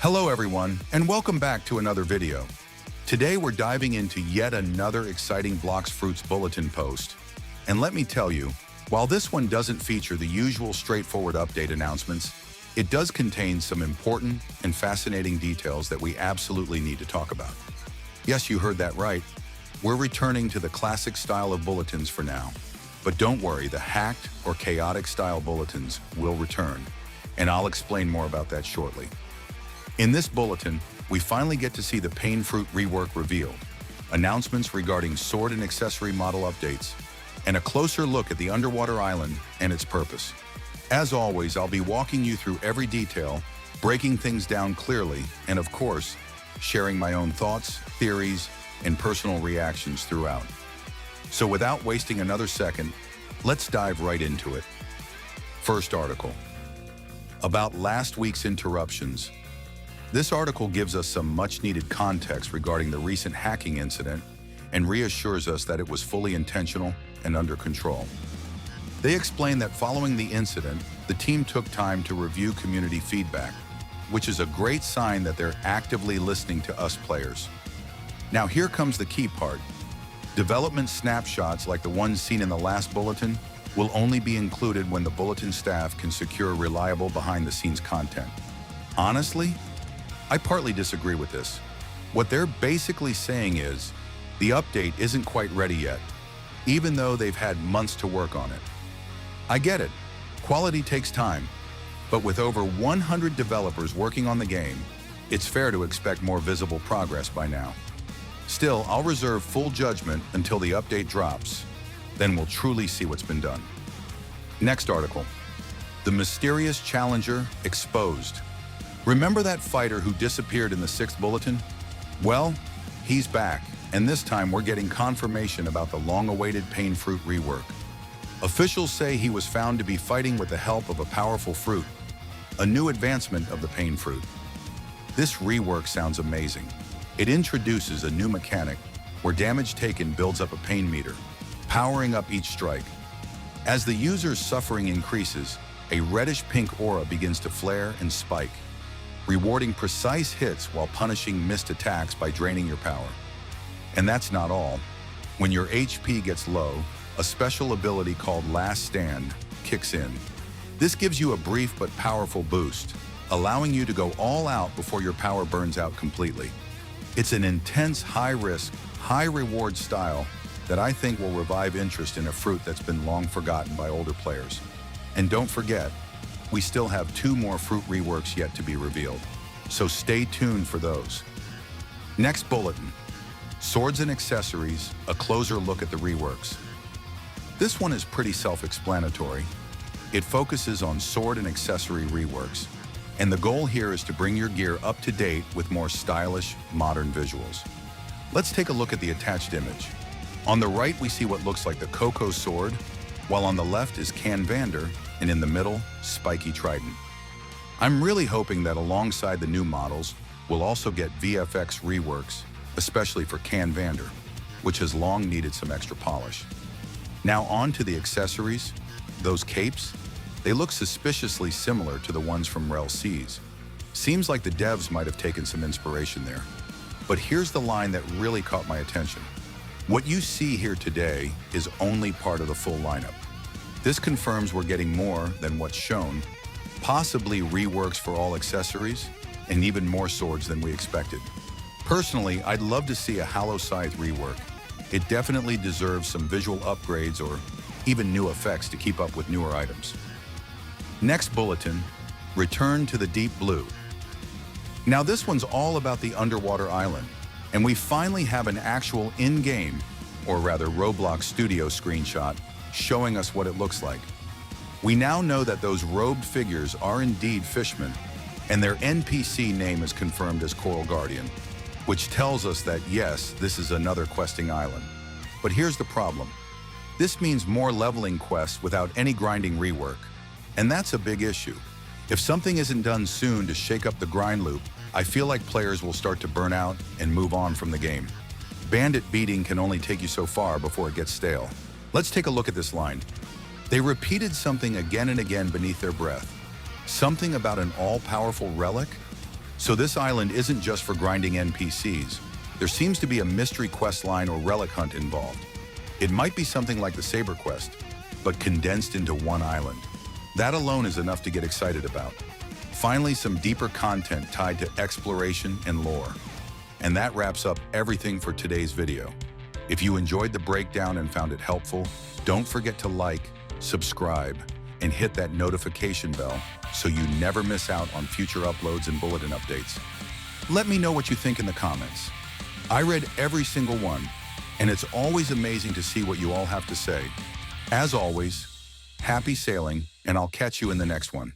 Hello everyone, and welcome back to another video. Today we're diving into yet another exciting Blox Fruits bulletin post. And let me tell you, while this one doesn't feature the usual straightforward update announcements, it does contain some important and fascinating details that we absolutely need to talk about. Yes, you heard that right. We're returning to the classic style of bulletins for now. But don't worry, the hacked or chaotic style bulletins will return, and I'll explain more about that shortly. In this bulletin, we finally get to see the Painfruit rework revealed, announcements regarding sword and accessory model updates, and a closer look at the underwater island and its purpose. As always, I'll be walking you through every detail, breaking things down clearly, and of course, sharing my own thoughts, theories, and personal reactions throughout. So without wasting another second, let's dive right into it. First article. About last week's interruptions. This article gives us some much-needed context regarding the recent hacking incident and reassures us that it was fully intentional and under control. They explain that following the incident, the team took time to review community feedback, which is a great sign that they're actively listening to us players. Now here comes the key part. Development snapshots like the ones seen in the last bulletin will only be included when the bulletin staff can secure reliable behind-the-scenes content. Honestly, I partly disagree with this. What they're basically saying is, the update isn't quite ready yet, even though they've had months to work on it. I get it, quality takes time, but with over 100 developers working on the game, it's fair to expect more visible progress by now. Still, I'll reserve full judgment until the update drops, then we'll truly see what's been done. Next article, the mysterious challenger exposed. Remember that fighter who disappeared in the 6th bulletin? Well, he's back, and this time we're getting confirmation about the long-awaited Painfruit rework. Officials say he was found to be fighting with the help of a powerful fruit, a new advancement of the Painfruit. This rework sounds amazing. It introduces a new mechanic where damage taken builds up a pain meter, powering up each strike. As the user's suffering increases, a reddish-pink aura begins to flare and spike, rewarding precise hits while punishing missed attacks by draining your power. And that's not all. When your HP gets low, a special ability called Last Stand kicks in. This gives you a brief but powerful boost, allowing you to go all out before your power burns out completely. It's an intense, high-risk, high-reward style that I think will revive interest in a fruit that's been long forgotten by older players. And don't forget, we still have 2 more fruit reworks yet to be revealed, so stay tuned for those. Next bulletin, swords and accessories, a closer look at the reworks. This one is pretty self-explanatory. It focuses on sword and accessory reworks, and the goal here is to bring your gear up to date with more stylish, modern visuals. Let's take a look at the attached image. On the right, we see what looks like the Coco sword, while on the left is Canvander, and in the middle, Spiky Trident. I'm really hoping that alongside the new models, we'll also get VFX reworks, especially for Canvander, which has long needed some extra polish. Now on to the accessories. Those capes, they look suspiciously similar to the ones from Rel C's. Seems like the devs might have taken some inspiration there. But here's the line that really caught my attention. What you see here today is only part of the full lineup. This confirms we're getting more than what's shown, possibly reworks for all accessories, and even more swords than we expected. Personally, I'd love to see a Hallow Scythe rework. It definitely deserves some visual upgrades or even new effects to keep up with newer items. Next bulletin, return to the deep blue. Now this one's all about the underwater island, and we finally have an actual in-game, or rather Roblox Studio screenshot, showing us what it looks like. We now know that those robed figures are indeed fishmen, and their NPC name is confirmed as Coral Guardian, which tells us that yes, this is another questing island. But here's the problem. This means more leveling quests without any grinding rework, and that's a big issue. If something isn't done soon to shake up the grind loop, I feel like players will start to burn out and move on from the game. Bandit beating can only take you so far before it gets stale. Let's take a look at this line. They repeated something again and again beneath their breath. Something about an all-powerful relic? So this island isn't just for grinding NPCs. There seems to be a mystery quest line or relic hunt involved. It might be something like the Saber quest, but condensed into one island. That alone is enough to get excited about. Finally, some deeper content tied to exploration and lore. And that wraps up everything for today's video. If you enjoyed the breakdown and found it helpful, don't forget to like, subscribe, and hit that notification bell so you never miss out on future uploads and bulletin updates. Let me know what you think in the comments. I read every single one, and it's always amazing to see what you all have to say. As always, happy sailing, and I'll catch you in the next one.